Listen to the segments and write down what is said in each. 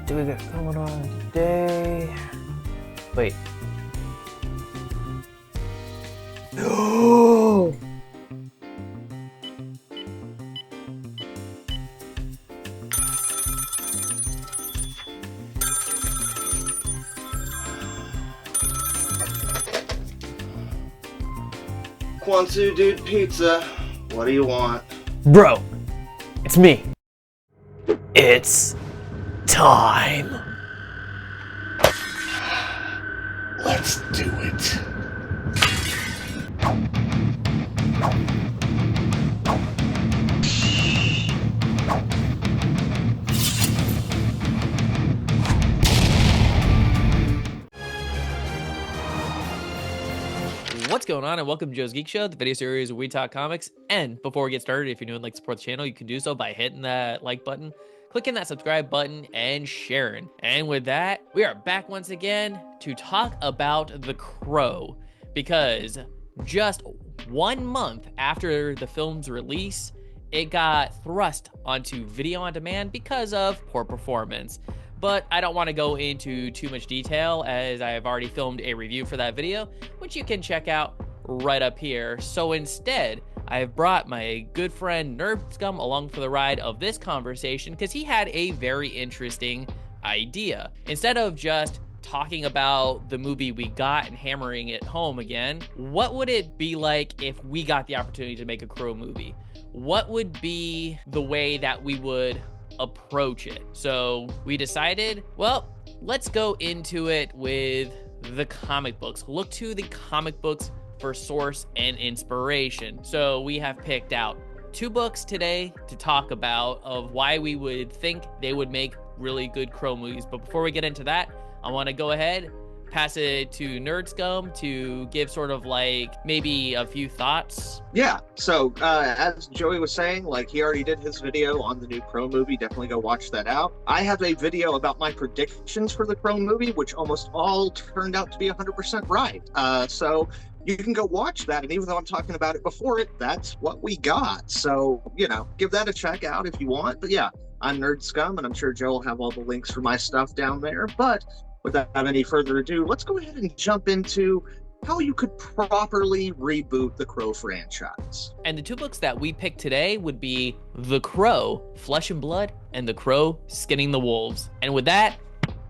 do we got going on today? Wait. Oh! Kwanzu Dude Pizza, what do you want? Bro, it's me. It's time. Let's do it. What's going on, and welcome to Joe's Geek Show, the video series where we talk comics. And before we get started, if you're new and like to support the channel, you can do so by hitting that like button, clicking that subscribe button, and sharing. And with that, we are back once again to talk about The Crow, because just 1 month after the film's release, it got thrust onto video on demand because of poor performance. But I don't want to go into too much detail, as I have already filmed a review for that video, which you can check out right up here. So instead, I have brought my good friend Nerdscum along for the ride of this conversation, because he had a very interesting idea. Instead of just talking about the movie we got and hammering it home again, what would it be like if we got the opportunity to make a Crow movie? What would be the way that we would approach it? So we decided, well, let's go into it with the comic books. Look to the comic books for source and inspiration. So we have picked out 2 books today to talk about of why we would think they would make really good Crow movies. But before we get into that, I want to go ahead, pass it to Nerdscum to give sort of like maybe a few thoughts. Yeah, so as Joey was saying, like, he already did his video on the new Crow movie. Definitely go watch that out. I have a video about my predictions for the Crow movie, which almost all turned out to be 100% right. So you can go watch that, and even though I'm talking about it before it, that's what we got. So, you know, give that a check out if you want. But yeah, I'm Nerdscum, and I'm sure Joe will have all the links for my stuff down there. But without any further ado, let's go ahead and jump into how you could properly reboot the Crow franchise. And the 2 books that we picked today would be The Crow, Flesh and Blood, and The Crow, Skinning the Wolves. And with that,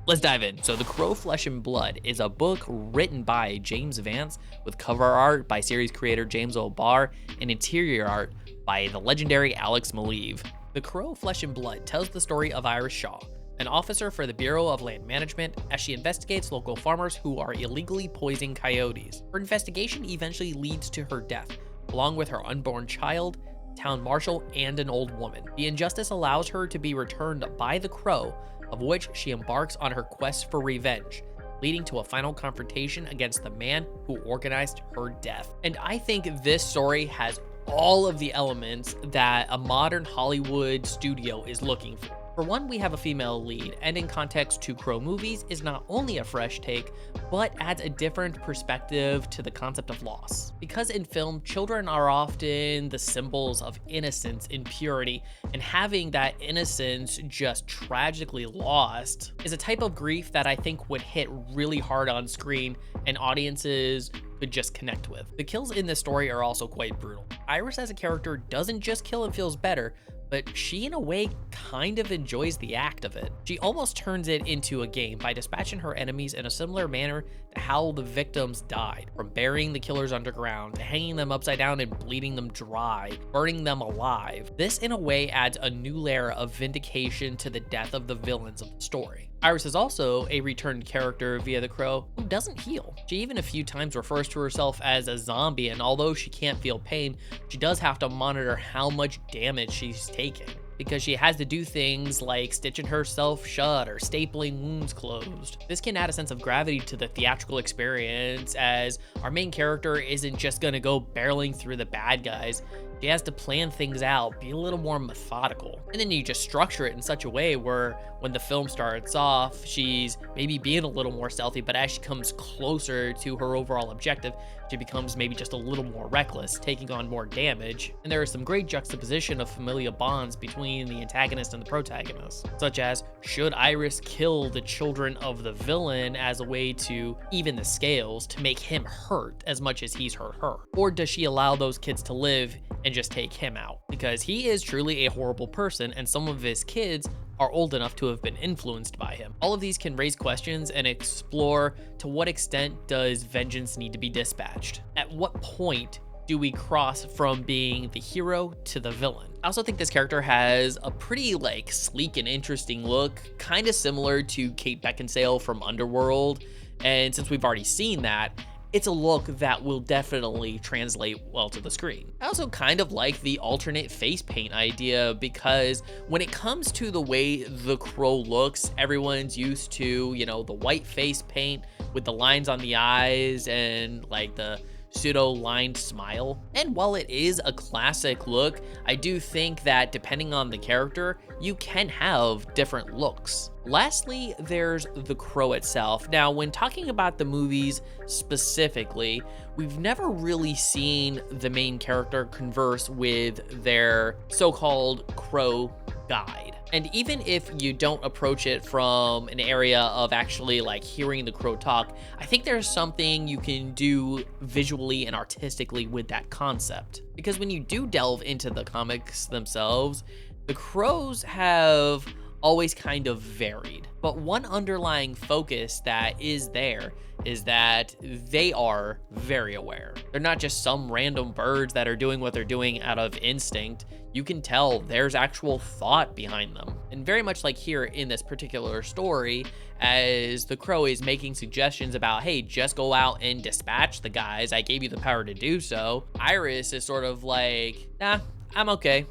let's dive in. So The Crow, Flesh and Blood is a book written by James Vance with cover art by series creator James O'Barr and interior art by the legendary Alex Maleev. The Crow, Flesh and Blood tells the story of Iris Shaw, an officer for the Bureau of Land Management, as she investigates local farmers who are illegally poisoning coyotes. Her investigation eventually leads to her death, along with her unborn child, town marshal, and an old woman. The injustice allows her to be returned by the Crow, of which she embarks on her quest for revenge, leading to a final confrontation against the man who organized her death. And I think this story has all of the elements that a modern Hollywood studio is looking for. For one, we have a female lead, and in context to Crow movies is not only a fresh take, but adds a different perspective to the concept of loss. Because in film, children are often the symbols of innocence and purity, and having that innocence just tragically lost is a type of grief that I think would hit really hard on screen, and audiences could just connect with. The kills in this story are also quite brutal. Iris as a character doesn't just kill and feels better, but she in a way kind of enjoys the act of it. She almost turns it into a game by dispatching her enemies in a similar manner to how the victims died, from burying the killers underground to hanging them upside down and bleeding them dry, burning them alive. This in a way adds a new layer of vindication to the death of the villains of the story. Iris is also a returned character via the Crow who doesn't heal. She even a few times refers to herself as a zombie, and although she can't feel pain, she does have to monitor how much damage she's taking, because she has to do things like stitching herself shut or stapling wounds closed. This can add a sense of gravity to the theatrical experience, as our main character isn't just gonna go barreling through the bad guys. She has to plan things out, be a little more methodical. And then you just structure it in such a way where when the film starts off, she's maybe being a little more stealthy, but as she comes closer to her overall objective, she becomes maybe just a little more reckless, taking on more damage. And there is some great juxtaposition of familial bonds between the antagonist and the protagonist, such as, should Iris kill the children of the villain as a way to even the scales to make him hurt as much as he's hurt her? Or does she allow those kids to live and just take him out? Because he is truly a horrible person, and some of his kids are old enough to have been influenced by him. All of these can raise questions and explore to what extent does vengeance need to be dispatched? At what point do we cross from being the hero to the villain? I also think this character has a pretty sleek and interesting look, kind of similar to Kate Beckinsale from Underworld. And since we've already seen that, it's a look that will definitely translate well to the screen. I also kind of like the alternate face paint idea, because when it comes to the way the Crow looks, everyone's used to, the white face paint with the lines on the eyes and the pseudo-lined smile. And while it is a classic look, I do think that depending on the character, you can have different looks. Lastly, there's the Crow itself. Now, when talking about the movies specifically, we've never really seen the main character converse with their so-called Crow guide. And even if you don't approach it from an area of actually hearing the Crow talk, I think there's something you can do visually and artistically with that concept. Because when you do delve into the comics themselves, the Crows have always kind of varied. But one underlying focus that is there is that they are very aware. They're not just some random birds that are doing what they're doing out of instinct. You can tell there's actual thought behind them. And very much like here in this particular story, as the Crow is making suggestions about, hey, just go out and dispatch the guys, I gave you the power to do so, Iris is sort of nah, I'm okay.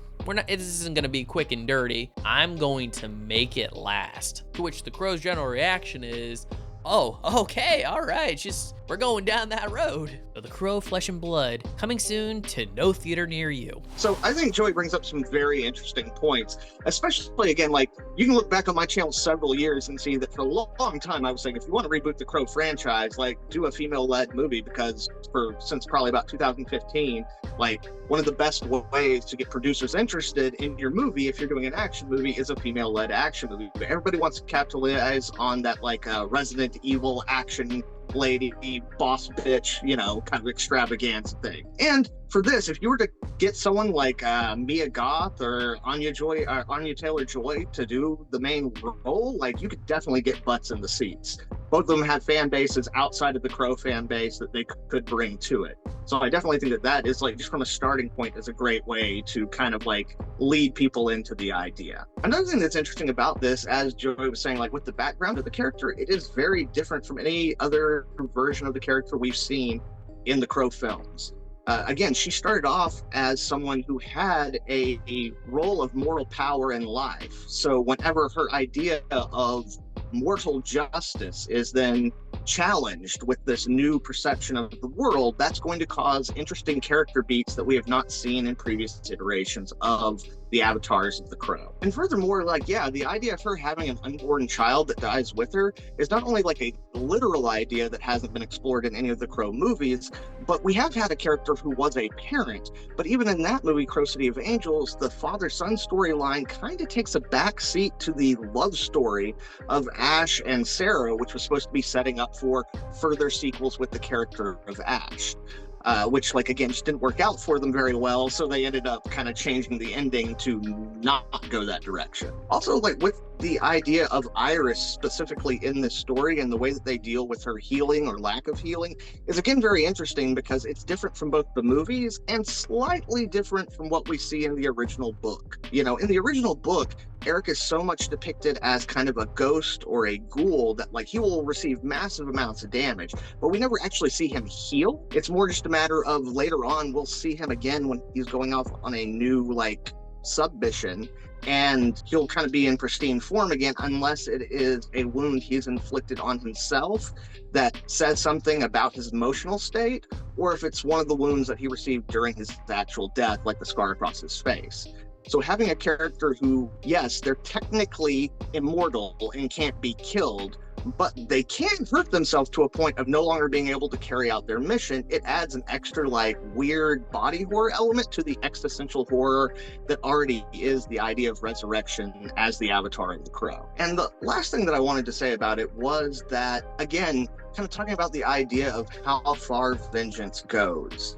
This isn't gonna be quick and dirty. I'm going to make it last. To which the Crow's general reaction is, oh, okay, all right, we're going down that road. So the Crow, Flesh and Blood, coming soon to no theater near you. So I think Joey brings up some very interesting points, especially again, you can look back on my channel several years and see that for a long time I was saying, if you want to reboot the Crow franchise, do a female-led movie, because since probably about 2015, one of the best ways to get producers interested in your movie, if you're doing an action movie, is a female-led action movie. But everybody wants to capitalize on that Resident Evil action lady, boss bitch, kind of extravaganza thing. And for this, if you were to get someone like Mia Goth or Anya Taylor-Joy to do the main role, you could definitely get butts in the seats. Both of them have fan bases outside of the Crow fan base that they could bring to it. So I definitely think that is just from a starting point is a great way to kind of lead people into the idea. Another thing that's interesting about this, as Joey was saying, with the background of the character, it is very different from any other version of the character we've seen in the Crow films. Again, she started off as someone who had a role of moral power in life. So whenever her idea of mortal justice is then challenged with this new perception of the world, that's going to cause interesting character beats that we have not seen in previous iterations of the avatars of the Crow. And furthermore, the idea of her having an unborn child that dies with her is not only a literal idea that hasn't been explored in any of the Crow movies, but we have had a character who was a parent. But even in that movie, Crow City of Angels, the father-son storyline kind of takes a back seat to the love story of Ash and Sarah, which was supposed to be setting up for further sequels with the character of Ash. Which, again, just didn't work out for them very well, so they ended up kind of changing the ending to not go that direction. Also, with the idea of Iris specifically in this story and the way that they deal with her healing or lack of healing is, again, very interesting, because it's different from both the movies and slightly different from what we see in the original book. In the original book, Eric is so much depicted as kind of a ghost or a ghoul that he will receive massive amounts of damage, but we never actually see him heal. It's more just a matter of later on we'll see him again when he's going off on a new submission, and he'll kind of be in pristine form again, unless it is a wound he's inflicted on himself that says something about his emotional state, or if it's one of the wounds that he received during his actual death, like the scar across his face. So having a character who, yes, they're technically immortal and can't be killed, but they can hurt themselves to a point of no longer being able to carry out their mission, it adds an extra like weird body horror element to the existential horror that already is the idea of resurrection as the avatar of the Crow. And the last thing that I wanted to say about it was that, again, kind of talking about the idea of how far vengeance goes.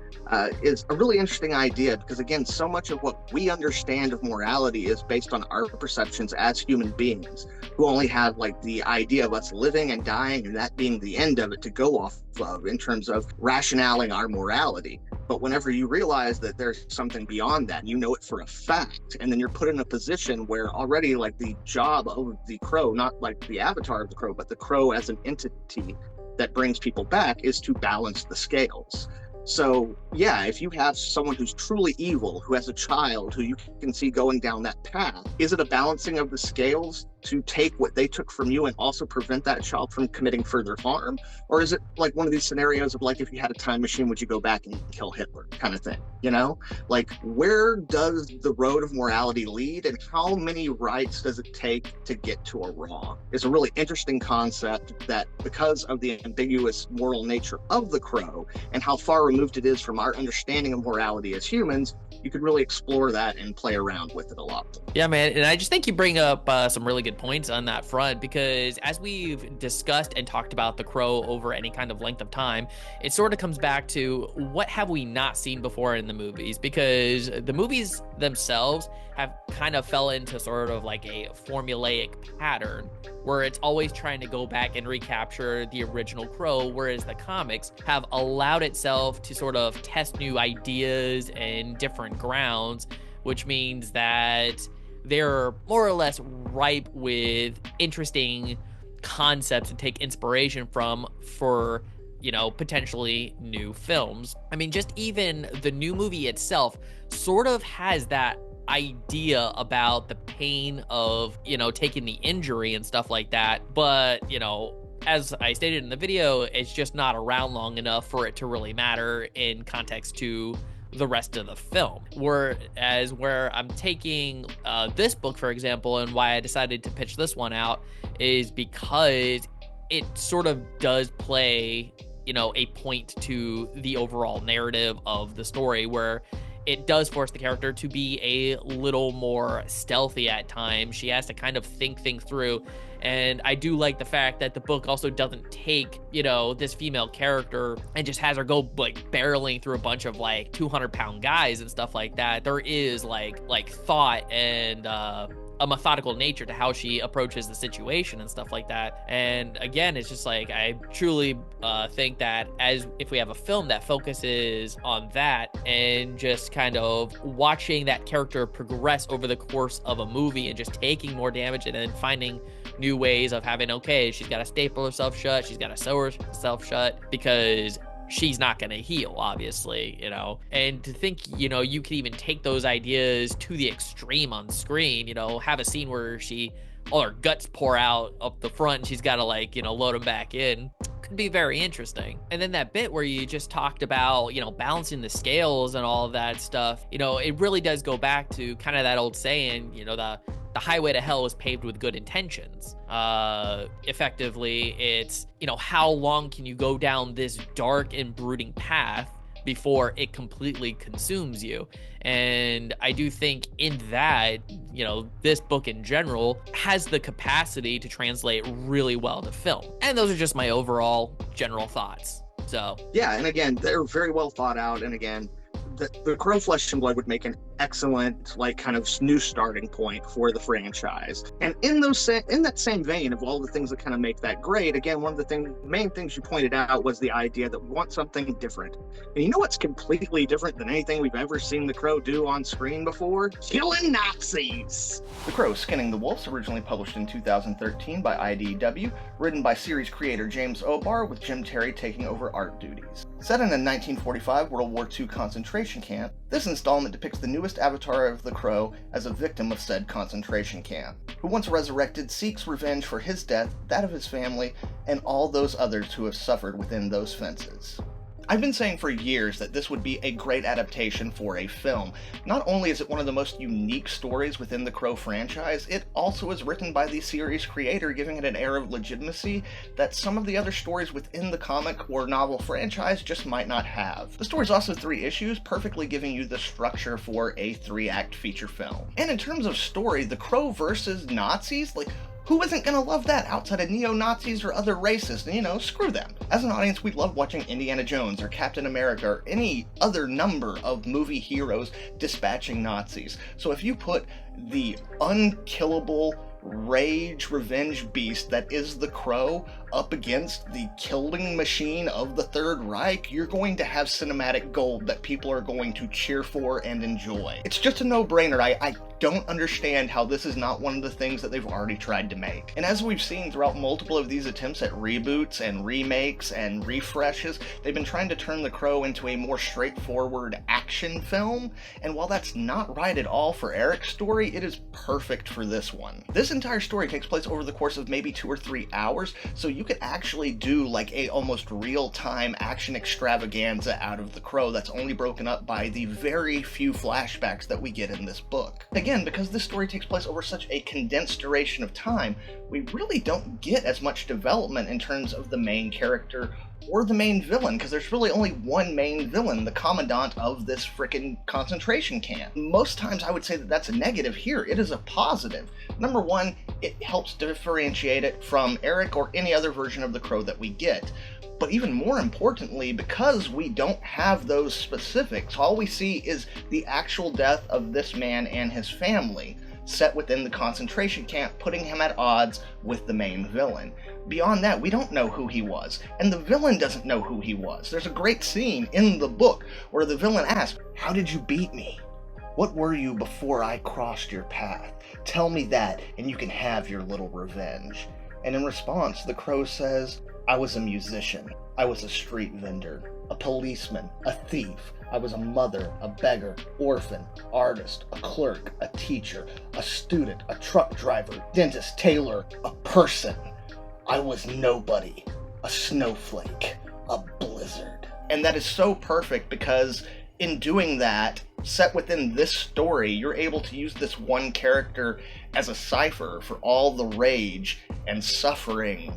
Is a really interesting idea because, again, so much of what we understand of morality is based on our perceptions as human beings who only have like the idea of us living and dying and that being the end of it to go off of in terms of rationaling our morality. But whenever you realize that there's something beyond that, you know it for a fact, and then you're put in a position where already like the job of the Crow, not like the avatar of the Crow, but the Crow as an entity that brings people back, is to balance the scales. So yeah, if you have someone who's truly evil, who has a child who you can see going down that path, is it a balancing of the scales to take what they took from you and also prevent that child from committing further harm? Or is it like one of these scenarios of like, if you had a time machine, would you go back and kill Hitler kind of thing? You know, like where does the road of morality lead and how many rights does it take to get to a wrong? It's a really interesting concept that, because of the ambiguous moral nature of the Crow and how far removed it is from our understanding of morality as humans, you could really explore that and play around with it a lot. Yeah, man. And I just think you bring up some really good points on that front, because as we've discussed and talked about the Crow over any kind of length of time, it sort of comes back to what have we not seen before in the movies, because the movies themselves have kind of fell into sort of like a formulaic pattern where it's always trying to go back and recapture the original Crow, whereas the comics have allowed itself to sort of test new ideas and different grounds, which means that they're more or less ripe with interesting concepts to take inspiration from for, you know, potentially new films. I mean, just even the new movie itself sort of has that idea about the pain of, you know, taking the injury and stuff like that. But, you know, as I stated in the video, it's just not around long enough for it to really matter in context to the rest of the film. Whereas where I'm taking this book, for example, and why I decided to pitch this one out is because it sort of does play, you know, a point to the overall narrative of the story, where it does force the character to be a little more stealthy at times. She has to kind of think things through. And I do like the fact that the book also doesn't take, you know, this female character and just has her go like barreling through a bunch of like 200-pound guys and stuff like that. There is like thought and a methodical nature to how she approaches the situation and stuff like that. And again, it's just like, I truly think that as if we have a film that focuses on that and just kind of watching that character progress over the course of a movie and just taking more damage and then finding new ways of having, okay, she's got to staple herself shut, she's got to sew herself shut, because she's not going to heal, obviously, you know. And to think, you know, you could even take those ideas to the extreme on screen, you know, have a scene where all her guts pour out up the front and she's got to, like, you know, load them back in, could be very interesting. And then that bit where you just talked about, you know, balancing the scales and all of that stuff, you know, it really does go back to kind of that old saying, you know, the highway to hell is paved with good intentions. Effectively, it's, you know, how long can you go down this dark and brooding path before it completely consumes you? And I do think in that, you know, this book in general has the capacity to translate really well to film. And those are just my overall general thoughts. So yeah, and again, they're very well thought out. And again, the Crow Flesh and Blood would make an excellent, like, kind of new starting point for the franchise. And in that same vein of all the things that kind of make that great, again, one of the main things you pointed out was the idea that we want something different. And you know what's completely different than anything we've ever seen the Crow do on screen before? Killing Nazis! The Crow, Skinning the Wolves, originally published in 2013 by IDW, written by series creator James O'Barr, with Jim Terry taking over art duties. Set in a 1945 World War II concentration camp, this installment depicts the newest truest avatar of the Crow as a victim of said concentration camp, who once resurrected seeks revenge for his death, that of his family, and all those others who have suffered within those fences. I've been saying for years that this would be a great adaptation for a film. Not only is it one of the most unique stories within the Crow franchise, it also is written by the series creator, giving it an air of legitimacy that some of the other stories within the comic or novel franchise just might not have. The story's also 3 issues, perfectly giving you the structure for a 3-act feature film. And in terms of story, the Crow versus Nazis, who isn't gonna love that outside of neo-Nazis or other racists? And screw them. As an audience, we love watching Indiana Jones or Captain America or any other number of movie heroes dispatching Nazis. So if you put the unkillable rage revenge beast that is the Crow up against the killing machine of the Third Reich, you're going to have cinematic gold that people are going to cheer for and enjoy. It's just a no-brainer. I don't understand how this is not one of the things that they've already tried to make. And as we've seen throughout multiple of these attempts at reboots and remakes and refreshes, they've been trying to turn The Crow into a more straightforward action film, and while that's not right at all for Eric's story, it is perfect for this one. This entire story takes place over the course of maybe 2 or 3 hours, so you could actually do like a almost real-time action extravaganza out of The Crow that's only broken up by the very few flashbacks that we get in this book. Again, because this story takes place over such a condensed duration of time, we really don't get as much development in terms of the main character or the main villain, because there's really only one main villain, the commandant of this frickin' concentration camp. Most times I would say that that's a negative. Here, it is a positive. Number one, it helps differentiate it from Eric or any other version of the Crow that we get. But even more importantly, because we don't have those specifics, all we see is the actual death of this man and his family, set within the concentration camp, putting him at odds with the main villain. Beyond that, we don't know who he was, and the villain doesn't know who he was. There's a great scene in the book where the villain asks, "How did you beat me? What were you before I crossed your path? Tell me that, and you can have your little revenge." And in response, the Crow says, "I was a musician. I was a street vendor, a policeman, a thief. I was a mother, a beggar, orphan, artist, a clerk, a teacher, a student, a truck driver, dentist, tailor, a person. I was nobody, a snowflake, a blizzard." And that is so perfect because in doing that, set within this story, you're able to use this one character as a cipher for all the rage and suffering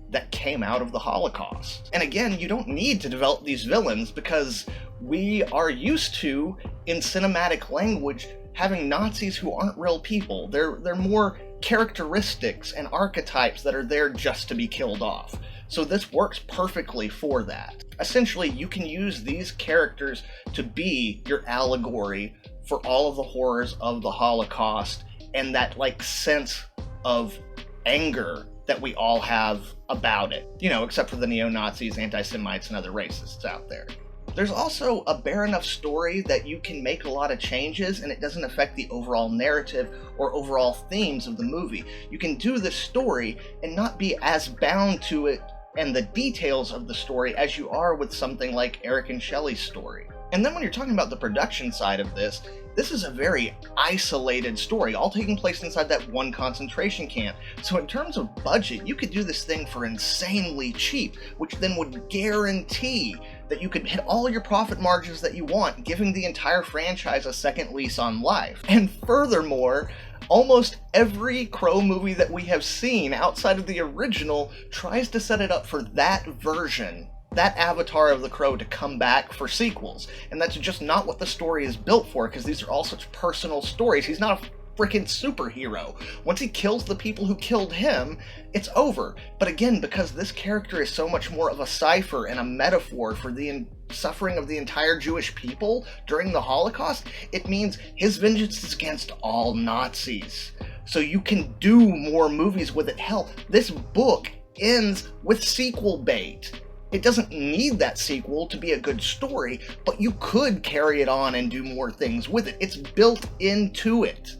that came out of the Holocaust. And again, you don't need to develop these villains because we are used to, in cinematic language, having Nazis who aren't real people. They're more characteristics and archetypes that are there just to be killed off. So this works perfectly for that. Essentially, you can use these characters to be your allegory for all of the horrors of the Holocaust and that sense of anger that we all have about it, except for the neo-Nazis, anti-Semites, and other racists out there. There's also a bare enough story that you can make a lot of changes and it doesn't affect the overall narrative or overall themes of the movie. You can do this story and not be as bound to it and the details of the story as you are with something like Eric and Shelley's story. And then when you're talking about the production side of this is a very isolated story, all taking place inside that one concentration camp. So in terms of budget, you could do this thing for insanely cheap, which then would guarantee that you could hit all your profit margins that you want, giving the entire franchise a second lease on life. And furthermore, almost every Crow movie that we have seen outside of the original tries to set it up for that version, that avatar of the Crow, to come back for sequels. And that's just not what the story is built for, because these are all such personal stories. He's not a freaking superhero. Once he kills the people who killed him, it's over. But again, because this character is so much more of a cipher and a metaphor for the suffering of the entire Jewish people during the Holocaust, it means his vengeance is against all Nazis. So you can do more movies with it. Hell, this book ends with sequel bait. It doesn't need that sequel to be a good story, but you could carry it on and do more things with it. It's built into it.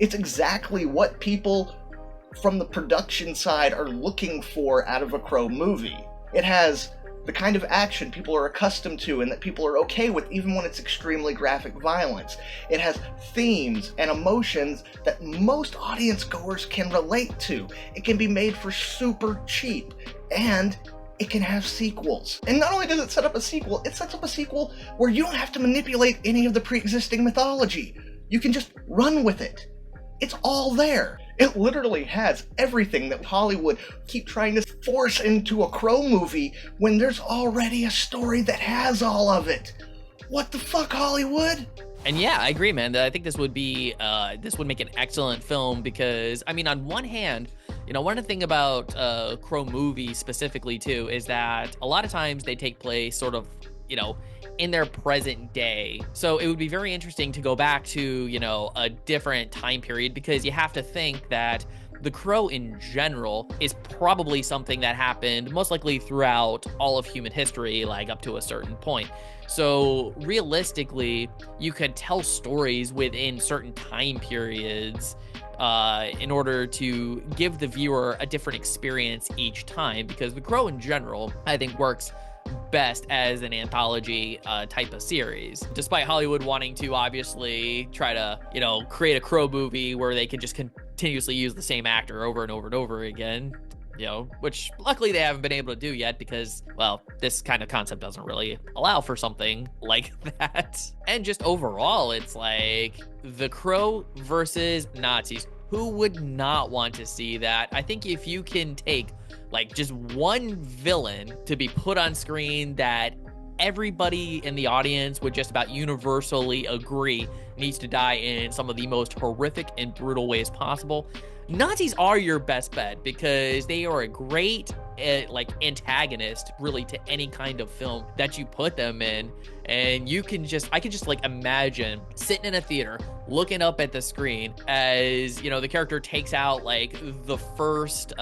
It's exactly what people from the production side are looking for out of a Crow movie. It has the kind of action people are accustomed to and that people are okay with even when it's extremely graphic violence. It has themes and emotions that most audience goers can relate to. It can be made for super cheap, and it can have sequels. And not only does it set up a sequel, it sets up a sequel where you don't have to manipulate any of the pre-existing mythology. You can just run with it. It's all there. It literally has everything that Hollywood keep trying to force into a Crow movie when there's already a story that has all of it. What the fuck, Hollywood? And yeah, I agree, man. I think this would make an excellent film because, I mean, on one hand, one thing about Crow movies specifically too is that a lot of times they take place sort of, in their present day. So it would be very interesting to go back to, a different time period, because you have to think that the Crow in general is probably something that happened most likely throughout all of human history, like up to a certain point. So realistically, you could tell stories within certain time periods in order to give the viewer a different experience each time, because the Crow in general, I think, works best as an anthology type of series, despite Hollywood wanting to obviously try to create a Crow movie where they can just continuously use the same actor over and over and over again, which luckily they haven't been able to do yet, because, well, this kind of concept doesn't really allow for something like that. And just overall, it's like the Crow versus Nazis. Who would not want to see that? I think if you can take just one villain to be put on screen that everybody in the audience would just about universally agree needs to die in some of the most horrific and brutal ways possible, Nazis are your best bet, because they are a great antagonist really to any kind of film that you put them in. And I could just imagine sitting in a theater looking up at the screen as the character takes out the first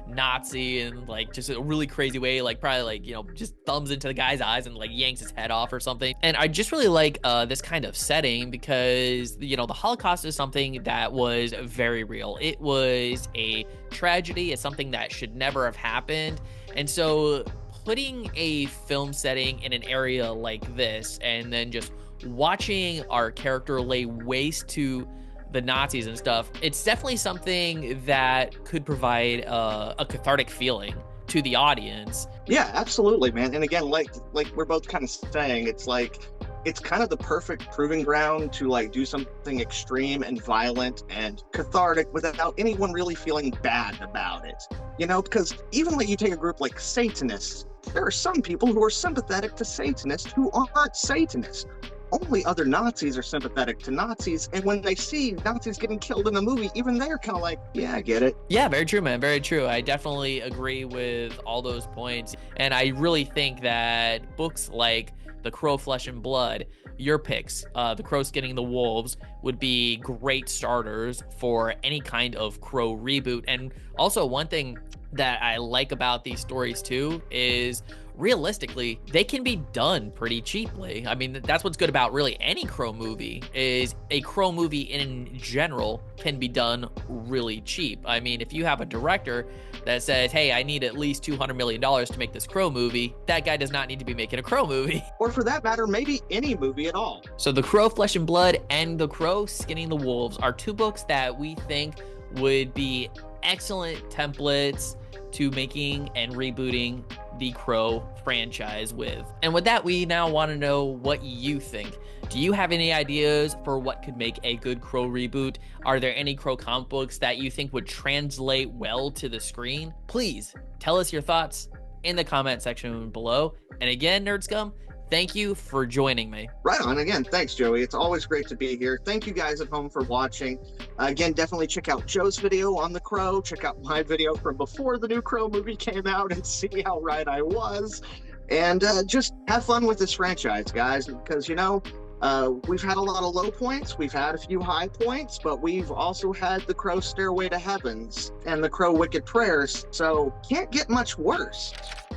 Nazi in just a really crazy way, probably just thumbs into the guy's eyes and yanks his head off or something. And I just really like this kind of setting, because the Holocaust is something that was very real. It was a tragedy. It's something that should never have happened. And so putting a film setting in an area like this, and then just watching our character lay waste to the Nazis and stuff, it's definitely something that could provide a cathartic feeling to the audience. Yeah, absolutely, man. And again, like we're both kind of saying, it's kind of the perfect proving ground to do something extreme and violent and cathartic without anyone really feeling bad about it. Because even you take a group like Satanists, there are some people who are sympathetic to Satanists who aren't Satanists. Only other Nazis are sympathetic to Nazis, and when they see Nazis getting killed in the movie, even they're kind of yeah, I get it. Yeah, very true, man. Very true. I definitely agree with all those points. And I really think that books like The Crow, Flesh and Blood, your picks, The Crow Skinning the Wolves, would be great starters for any kind of Crow reboot. And also, one thing that I like about these stories too is realistically they can be done pretty cheaply. I mean, that's what's good about really any Crow movie, is a Crow movie in general can be done really cheap. I mean, if you have a director that says, hey, I need at least $200 million to make this Crow movie, that guy does not need to be making a Crow movie. Or for that matter, maybe any movie at all. So The Crow, Flesh and Blood, and The Crow Skinning the Wolves are two books that we think would be excellent templates to making and rebooting the Crow franchise with. And with that, we now want to know what you think. Do you have any ideas for what could make a good Crow reboot? Are there any Crow comic books that you think would translate well to the screen? Please tell us your thoughts in the comment section below. And again, Nerdscum, thank you for joining me. Right on. Again, thanks, Joey. It's always great to be here. Thank you guys at home for watching. Again, definitely check out Joe's video on The Crow. Check out my video from before the new Crow movie came out and see how right I was. And just have fun with this franchise, guys, because, we've had a lot of low points. We've had a few high points, but we've also had The Crow Stairway to Heavens and The Crow Wicked Prayers. So can't get much worse.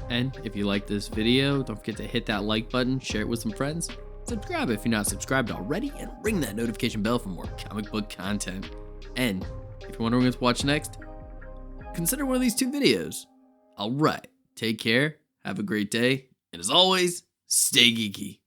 And if you like this video, don't forget to hit that like button, share it with some friends, subscribe if you're not subscribed already, and ring that notification bell for more comic book content. And if you're wondering what to watch next, consider one of these two videos. Alright, take care, Have a great day, and as always, stay geeky.